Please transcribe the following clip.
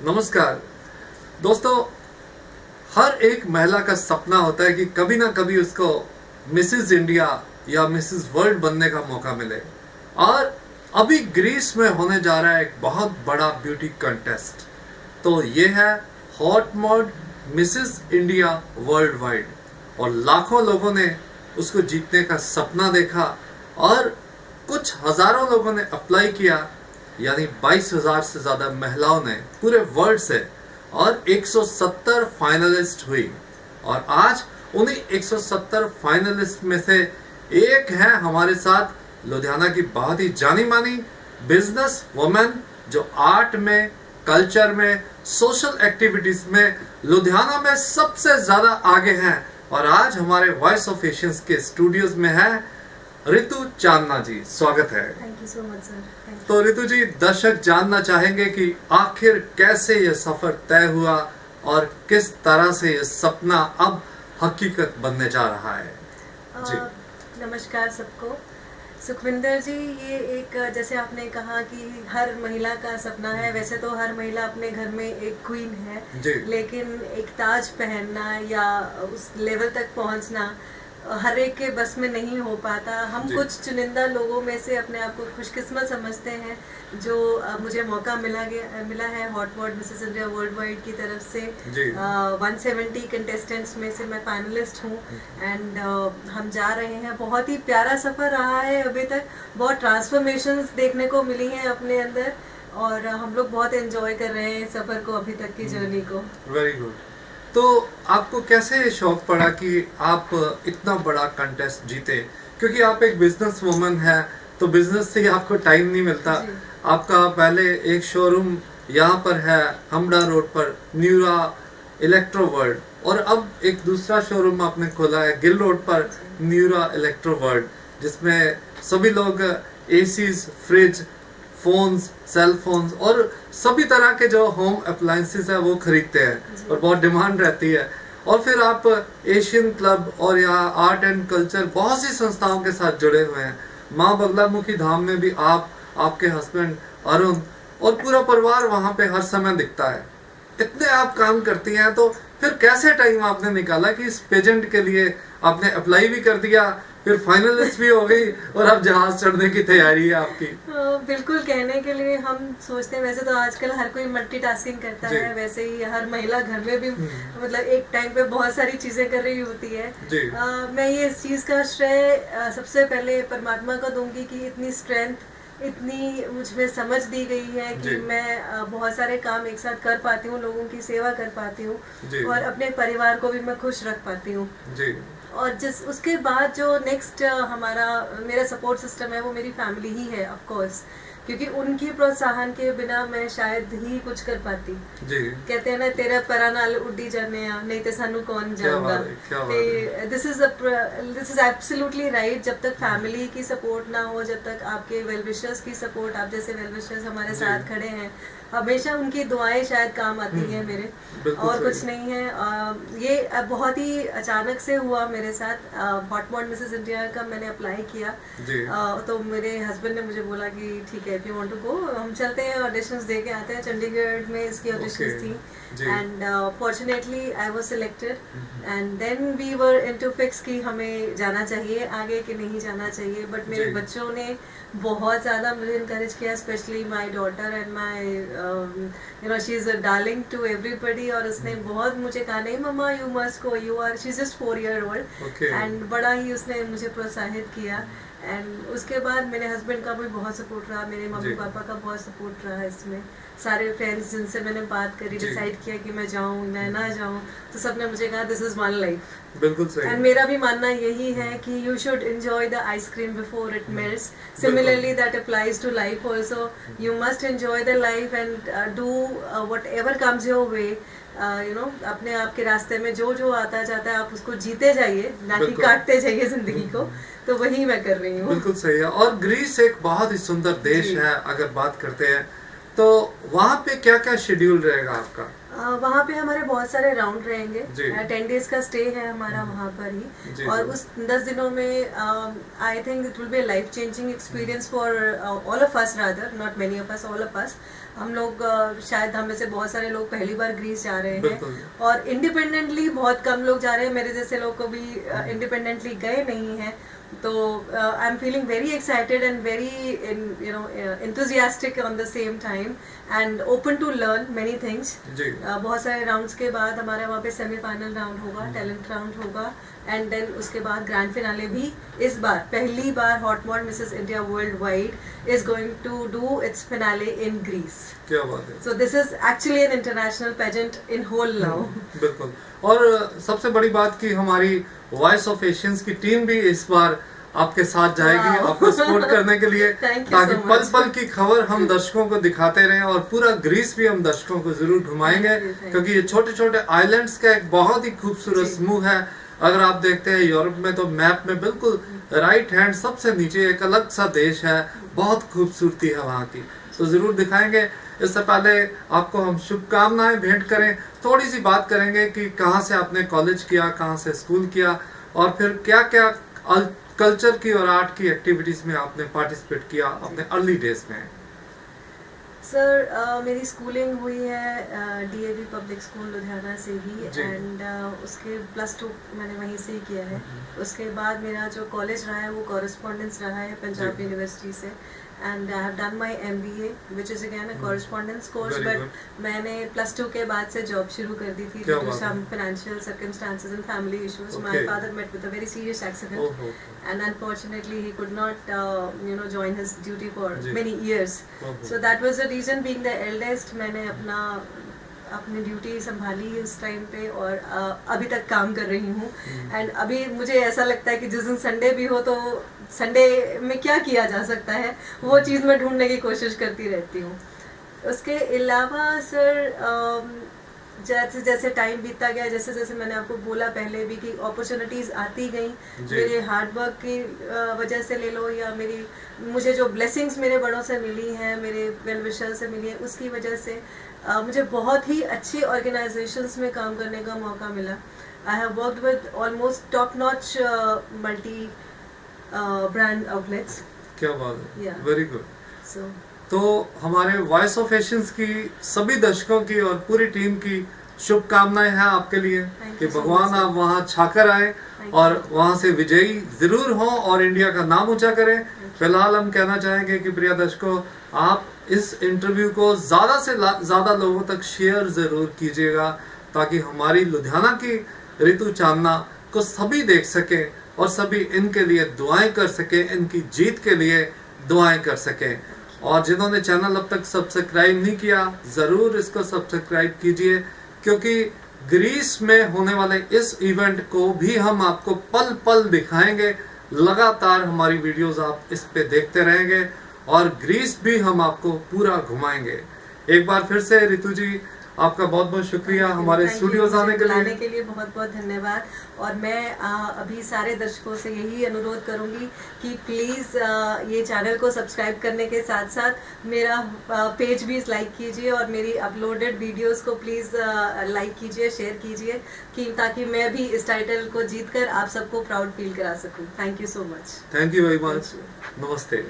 नमस्कार दोस्तों, हर एक महिला का सपना होता है कि कभी ना कभी उसको मिसेस इंडिया या मिसेस वर्ल्ड बनने का मौका मिले। और अभी ग्रीस में होने जा रहा है एक बहुत बड़ा ब्यूटी कंटेस्ट। तो ये है hot mod Mrs India world wide, और लाखों लोगों ने उसको जीतने का सपना देखा और कुछ हजारों लोगों ने अप्लाई किया, यानी 22,000 से ज्यादा महिलाओं ने पूरे वर्ल्ड से, और 170 फाइनलिस्ट हुई। और आज उन्हीं 170 फाइनलिस्ट में से एक है हमारे साथ लुधियाना की बहुत ही जानी मानी बिजनेस वुमेन, जो आर्ट में, कल्चर में, सोशल एक्टिविटीज में लुधियाना में सबसे ज्यादा आगे हैं। और आज हमारे वॉइस ऑफ एशियंस के स्टूडियोज में है रितु चांदना जी। स्वागत है। Thank you so much sir. तो रितु जी, दर्शक जानना चाहेंगे कि आखिर कैसे ये सफर तय हुआ और किस तरह से ये सपना अब हकीकत बनने जा रहा है। जी नमस्कार सबको। सुखविंदर जी, ये एक जैसे आपने कहा कि हर महिला का सपना है, वैसे तो हर महिला अपने घर में एक क्वीन है, लेकिन एक ताज पहनना या उस लेवल तक पहुंचना हर एक के बस में नहीं हो पाता। हम कुछ चुनिंदा लोगों में से अपने आप को खुशकिस्मत समझते हैं जो मुझे मौका मिला है hot mod Mrs India world wide की तरफ से। 170 कंटेस्टेंट्स में से मैं फाइनलिस्ट हूँ एंड हम जा रहे हैं। बहुत ही प्यारा सफ़र रहा है अभी तक, बहुत ट्रांसफॉर्मेशंस देखने को मिली हैं अपने अंदर, और हम लोग बहुत एंजॉय कर रहे हैं सफ़र को, अभी तक की जर्नी को। Very good. तो आपको कैसे शौक पड़ा कि आप इतना बड़ा कंटेस्ट जीते? क्योंकि आप एक बिजनेस वुमन है, तो बिजनेस से ही आपको टाइम नहीं मिलता। आपका पहले एक शोरूम यहाँ पर है हमड़ा रोड पर, न्यूरा इलेक्ट्रो वर्ल्ड, और अब एक दूसरा शोरूम आपने खोला है गिल रोड पर, न्यूरा इलेक्ट्रो वर्ल्ड, जिसमें सभी लोग ACs, fridge, phones, cell phones और सभी तरह के जो होम अप्लायंसेस है वो खरीदते हैं और बहुत डिमांड रहती है। और फिर आप एशियन क्लब और यहाँ आर्ट एंड कल्चर बहुत सी संस्थाओं के साथ जुड़े हुए हैं। माँ बगलामुखी धाम में भी आप, आपके हस्बैंड अरुण और पूरा परिवार वहाँ पे हर समय दिखता है। इतने आप काम करती हैं, तो फिर कैसे टाइम आपने निकाला कि इस पेजेंट के लिए आपने अप्लाई भी कर दिया, फिर फाइनलिस्ट भी हो गई और अब जहाज चढ़ने की तैयारी है आपकी? बिल्कुल, कहने के लिए हम सोचते हैं, वैसे तो आजकल हर कोई मल्टीटास्किंग करता है, वैसे ही हर महिला घर में भी मतलब एक टाइम पे बहुत सारी चीजें कर रही होती है। मैं ये इस चीज का श्रेय सबसे पहले परमात्मा को दूंगी कि इतनी स्ट्रेंथ, इतनी मुझमें समझ दी गई है कि मैं बहुत सारे काम एक साथ कर पाती हूँ, लोगों की सेवा कर पाती हूँ और अपने परिवार को भी मैं खुश रख पाती हूँ। और जिस उसके बाद जो नेक्स्ट मेरा सपोर्ट सिस्टम है वो मेरी फैमिली ही है, ऑफ कोर्स, क्योंकि उनकी प्रोत्साहन के बिना मैं शायद ही कुछ कर पाती। कहते हैं ना, तेरा परा नाल उड्डी जाने नहीं तो सानू कौन जानगा। This is absolutely right. जब तक फैमिली की सपोर्ट ना हो, जब तक आपके वेल विशर्स की सपोर्ट, आप जैसे वेल विशर्स हमारे साथ खड़े हैं, हमेशा उनकी दुआएं शायद काम आती हैं मेरे, और कुछ नहीं है। ये बहुत ही अचानक से हुआ मेरे साथ। हॉट मॉड मिसेस इंडिया का मैंने अप्लाई किया, तो मेरे हस्बैंड ने मुझे बोला कि ठीक है, if you want to go, हम चलते हैं, ऑडिशंस दे के आते हैं। चंडीगढ़ में इसकी ऑडिशंस थी and fortunately I was selected and then we were into fix कि हमें जाना चाहिए आगे कि नहीं जाना चाहिए। बट मेरे बच्चों ने बहुत ज़्यादा मुझे इनकरेज किया, specially my daughter and my you know she is a darling to everybody. और उसने बहुत मुझे कहा, नहीं मम्मा you must go, you are, she is just 4 year old and बड़ा ही उसने मुझे प्रोत्साहित किया। एंड उसके बाद मेरे हस्बैंड का भी बहुत सपोर्ट रहा, मेरे मम्मी पापा का बहुत सपोर्ट रहा इसमें। सारे फ्रेंड्स जिनसे मैंने बात करी, डिसाइड किया कि मैं जाऊँ मैं ना जाऊँ, तो सबने मुझे कहा दिस इज वन लाइफ। बिल्कुल सही। एंड मेरा भी मानना यही है कि you should enjoy the ice cream before it melts. Similarly that applies to life also. You must enjoy the life and do whatever comes your way. You know, अपने आप के रास्ते में जो जो आता जाता है आप उसको जीते जाइए, ना कि काटते जाइए जिंदगी को। तो वही मैं कर रही हूँ। बिल्कुल सही है। और ग्रीस एक बहुत ही सुंदर देश है। अगर बात करते हैं तो वहाँ पे क्या क्या शेड्यूल रहेगा आपका? वहाँ पे हमारे बहुत सारे राउंड रहेंगे। 10 डेज का स्टे है हमारा वहाँ पर ही, और उस 10 दिनों में I think it will be life changing experience for all of us, rather not many of us, all of us. हम लोग शायद हम में से बहुत सारे लोग पहली बार ग्रीस जा रहे हैं, और इंडिपेंडेंटली बहुत कम लोग जा रहे हैं। मेरे जैसे लोग कभी इंडिपेंडेंटली गए नहीं हैं, तो I am feeling very excited and very enthusiastic on the same time and open to learn many things। बहुत सारे राउंड्स के बाद हमारा वहाँ पे सेमीफाइनल राउंड होगा, टैलेंट राउंड होगा, एंड देन उसके बाद ग्रैंड फिनाले भी। इस बार पहली बार hot mod Mrs India world wide is going to do its finale in Greece. क्या बात है। So this is actually an international pageant in whole now. बिल्कुल। और सबसे बड़ी बात कि हमारी वॉइस ऑफ एशियंस की टीम भी इस बार आपके साथ जाएगी, आपको सपोर्ट करने के लिए, ताकि पल पल की खबर हम दर्शकों को दिखाते रहें, और पूरा ग्रीस भी हम दर्शकों को जरूर घुमाएंगे, क्योंकि ये छोटे छोटे आइलैंड्स का एक बहुत ही खूबसूरत समूह है। अगर आप देखते हैं यूरोप में तो मैप में बिल्कुल राइट हैंड सबसे नीचे एक अलग सा देश है, बहुत खूबसूरती है वहाँ की, तो जरूर दिखाएंगे। इससे पहले आपको हम शुभकामनाएं भेंट करें, थोड़ी सी बात करेंगे कि कहाँ से आपने कॉलेज किया, कहाँ से स्कूल किया, और फिर क्या क्या कल्चर की और आर्ट की एक्टिविटीज में आपने पार्टिसिपेट किया अपने अर्ली डेज में। सर मेरी स्कूलिंग हुई है DAV पब्लिक स्कूल लुधियाना से ही, एंड उसके +2 मैंने वहीं से ही किया है। उसके बाद मेरा जो कॉलेज रहा है वो कॉरेस्पॉन्डेंस रहा है पंजाब यूनिवर्सिटी से, and I have done my MBA which is again a correspondence course, but मैंने +2 के बाद से जॉब शुरू कर दी थी due to some financial circumstances and family issues. My father met with a very serious accident, and unfortunately he could not join his duty for many years। So that was the reason, being the eldest, मैंने अपनी duty संभाली उस time पे, और अभी तक काम कर रही हूँ। एंड अभी मुझे ऐसा लगता है कि जिस दिन संडे भी हो तो संडे में क्या किया जा सकता है, वो चीज़ मैं ढूंढने की कोशिश करती रहती हूँ। उसके अलावा सर जैसे जैसे टाइम बीतता गया, जैसे जैसे मैंने आपको बोला पहले भी कि अपॉर्चुनिटीज आती गई, मेरे हार्ड वर्क की वजह से ले लो, या मुझे जो ब्लेसिंग्स मेरे बड़ों से मिली हैं, मेरे वेल विशर से मिली है, उसकी वजह से मुझे बहुत ही अच्छी ऑर्गेनाइजेशंस में काम करने का मौका मिला। I have worked with almost top notch multi brand outlets. क्या बात है, वेरी गुड। तो हमारे वॉइस ऑफ एशियंस की सभी दर्शकों की और पूरी टीम की शुभकामनाएं हैं आपके लिए कि भगवान आप वहां छाकर आए और वहां से विजयी जरूर हों और इंडिया का नाम ऊंचा करें। फिलहाल हम कहना चाहेंगे कि प्रिय दर्शकों, आप इस इंटरव्यू को ज्यादा से ज्यादा लोगों तक शेयर जरूर कीजिएगा, ताकि हमारी लुधियाना की ऋतु चांदना को सभी देख सके और सभी इनके लिए दुआएं कर सके, इनकी जीत के लिए दुआएं कर सके। और जिन्होंने चैनल अब तक सब्सक्राइब नहीं किया, जरूर इसको सब्सक्राइब कीजिए, क्योंकि ग्रीस में होने वाले इस इवेंट को भी हम आपको पल पल दिखाएंगे। लगातार हमारी वीडियोस आप इस पे देखते रहेंगे और ग्रीस भी हम आपको पूरा घुमाएंगे। एक बार फिर से ऋतु जी, आपका बहुत बहुत शुक्रिया हमारे स्टूडियोज आने के लिए बहुत बहुत धन्यवाद। और मैं अभी सारे दर्शकों से यही अनुरोध करूंगी कि प्लीज़ ये चैनल को सब्सक्राइब करने के साथ साथ मेरा पेज भी लाइक कीजिए और मेरी अपलोडेड वीडियोस को प्लीज़ लाइक कीजिए, शेयर कीजिए, कि ताकि मैं भी इस टाइटल को जीतकर आप सबको प्राउड फील करा सकूं। Thank you so much. Thank you very much. नमस्ते।